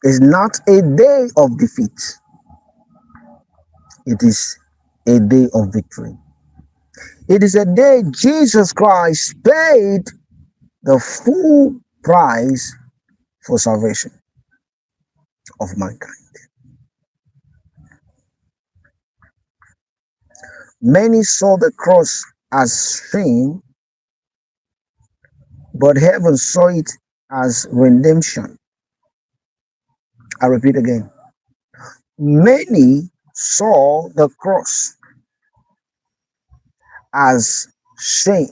is not a day of defeat, it is a day of victory. It is a day Jesus Christ paid the full price for salvation of mankind. Many saw the cross as shame, but heaven saw it as redemption. I repeat again. Many saw the cross as shame,